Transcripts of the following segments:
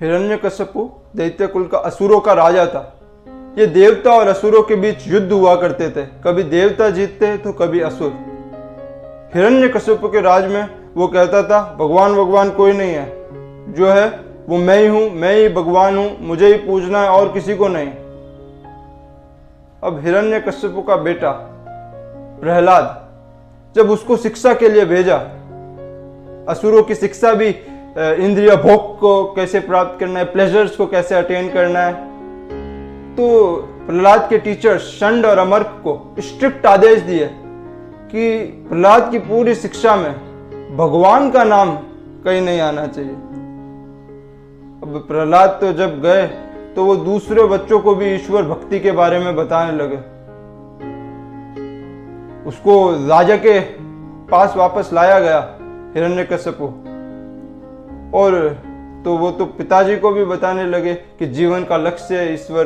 हिरण्यकश्यपु दैत्य कुल का असुरों का राजा था। ये देवता और असुरों के बीच युद्ध हुआ करते थे, कभी देवता जीतते तो कभी असुर। हिरण्यकश्यपु के राज में वो कहता था भगवान भगवान कोई नहीं है, जो है वो मैं ही हूं, मैं ही भगवान हूं, मुझे ही पूजना है और किसी को नहीं। अब हिरण्यकश्यपु का बेटा प्रहलाद जब उसको शिक्षा के लिए भेजा, असुरों की शिक्षा भी इंद्रिय भोग को कैसे प्राप्त करना है, प्लेजर्स को कैसे अटेन करना है, तो प्रहलाद के टीचर्स शंड और अमर्क को स्ट्रिक्ट आदेश दिए कि प्रहलाद की पूरी शिक्षा में भगवान का नाम कहीं नहीं आना चाहिए। अब प्रहलाद तो जब गए तो वो दूसरे बच्चों को भी ईश्वर भक्ति के बारे में बताने लगे। उसको राजा के पास वापस लाया गया हिरण्यकश्यपु, और तो वो तो पिताजी को भी बताने लगे कि जीवन का लक्ष्य ईश्वर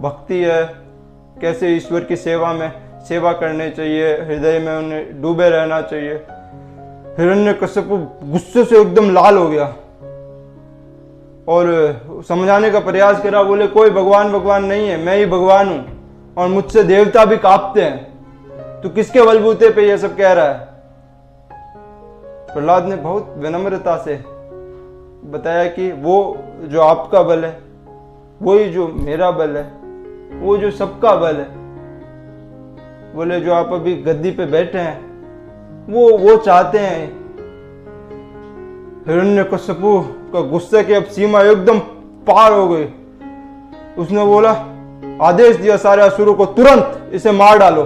भक्ति है, कैसे ईश्वर की सेवा में सेवा करनी चाहिए, हृदय में उन्हें डूबे रहना चाहिए। हिरण्यकश्यपु गुस्से से एकदम लाल हो गया और समझाने का प्रयास करा। बोले कोई भगवान भगवान नहीं है, मैं ही भगवान हूं और मुझसे देवता भी कांपते हैं, तो किसके बलबूते पे ये सब कह रहा है। प्रहलाद ने बहुत विनम्रता से बताया कि वो जो आपका बल है वही जो मेरा बल है, वो जो सबका बल है। बोले जो आप अभी गद्दी पे बैठे हैं वो चाहते हैं। हिरण्यकश्यपु का गुस्से की अब सीमा एकदम पार हो गई। उसने बोला, आदेश दिया सारे असुरों को तुरंत इसे मार डालो।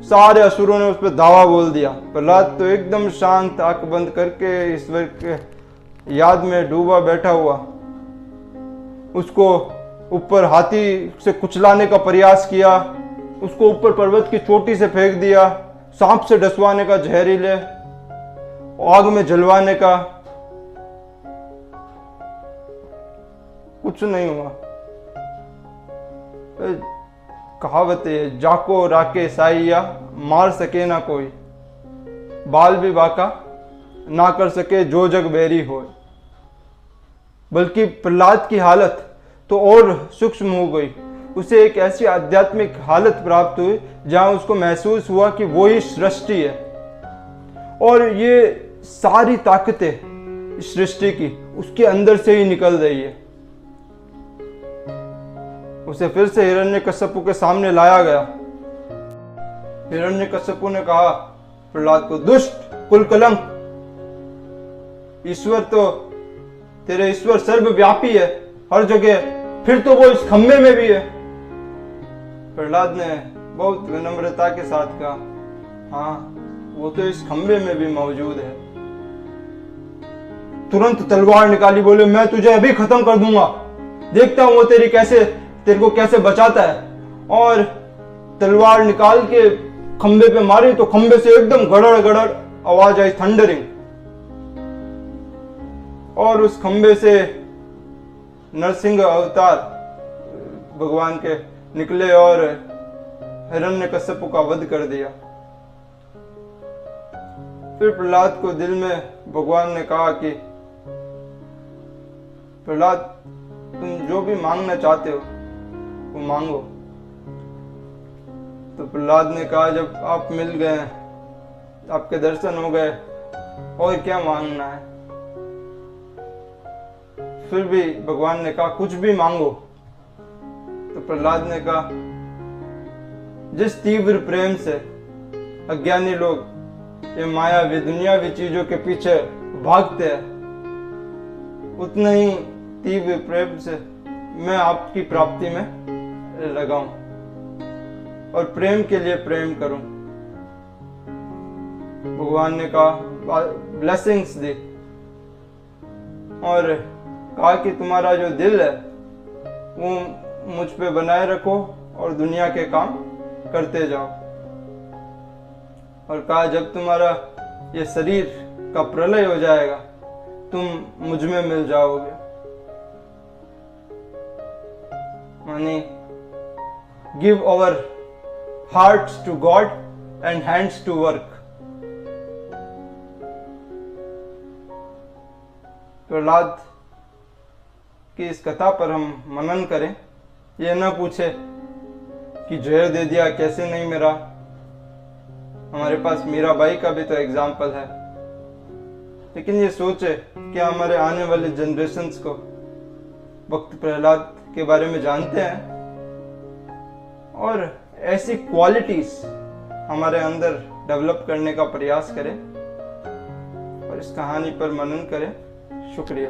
सारे असुरों ने उस पर धावा बोल दिया। प्रहलाद तो एकदम शांत आंख बंद करके ईश्वर के याद में डूबा बैठा हुआ। उसको ऊपर हाथी से कुचलाने का प्रयास किया, उसको ऊपर पर्वत की चोटी से फेंक दिया, सांप से डसवाने का, जहरीले आग में जलवाने का, कुछ नहीं हुआ। कहावत है, जाको राके साइया मार सके ना कोई, बाल भी बाका ना कर सके जो जग बैरी हो। बल्कि प्रहलाद की हालत तो और सूक्ष्म हो गई। उसे एक ऐसी आध्यात्मिक हालत प्राप्त हुई जहां उसको महसूस हुआ कि वो ही सृष्टि है और ये सारी ताकतें इस सृष्टि की उसके अंदर से ही निकल रही है। उसे फिर से हिरण्यकश्यपु के सामने लाया गया। हिरण्यकश्यपु ने कहा प्रहलाद को, दुष्ट कुलकलंक, ईश्वर तो तेरे ईश्वर सर्वव्यापी है, हर जगह, फिर तो वो इस खंबे में भी है। प्रहलाद ने बहुत विनम्रता के साथ कहा, हाँ वो तो इस खंबे में भी मौजूद है। तुरंत तलवार निकाली, बोले मैं तुझे अभी खत्म कर दूंगा, देखता हूं वो तेरे को कैसे बचाता है। और तलवार निकाल के खंबे पे मारी तो खंबे से एकदम गड़ड़ गड़ड़ आवाज आई, थंडरिंग, और उस खंबे से नरसिंह अवतार भगवान के निकले और हिरण्यकश्यपु का वध कर दिया। फिर प्रहलाद को दिल में भगवान ने कहा कि प्रहलाद, तुम जो भी मांगना चाहते हो वो मांगो। तो प्रहलाद ने कहा, जब आप मिल गए, आपके दर्शन हो गए, और क्या मांगना है। फिर भी भगवान ने कहा कुछ भी मांगो। तो प्रहलाद ने कहा, जिस तीव्र प्रेम से अज्ञानी लोग ये मायावी दुनियावी चीजों के पीछे भागते हैं, उतने ही तीव्र प्रेम से मैं आपकी प्राप्ति में लगाऊं और प्रेम के लिए प्रेम करूं। भगवान ने कहा, ब्लेसिंग्स दी और कहा कि तुम्हारा जो दिल है वो मुझ पे बनाए रखो और दुनिया के काम करते जाओ। और कहा, जब तुम्हारा ये शरीर का प्रलय हो जाएगा तुम मुझ में मिल जाओगे। मानी, give our hearts to God and hands to work. Prahlad कि इस कथा पर हम मनन करें, ये न पूछे कि जहर दे दिया कैसे नहीं मेरा। हमारे पास मीराबाई का भी तो एग्जाम्पल है, लेकिन ये सोचे कि हमारे आने वाले जनरेशन्स को भक्त प्रहलाद के बारे में जानते हैं और ऐसी क्वालिटीज हमारे अंदर डेवलप करने का प्रयास करें और इस कहानी पर मनन करें। शुक्रिया।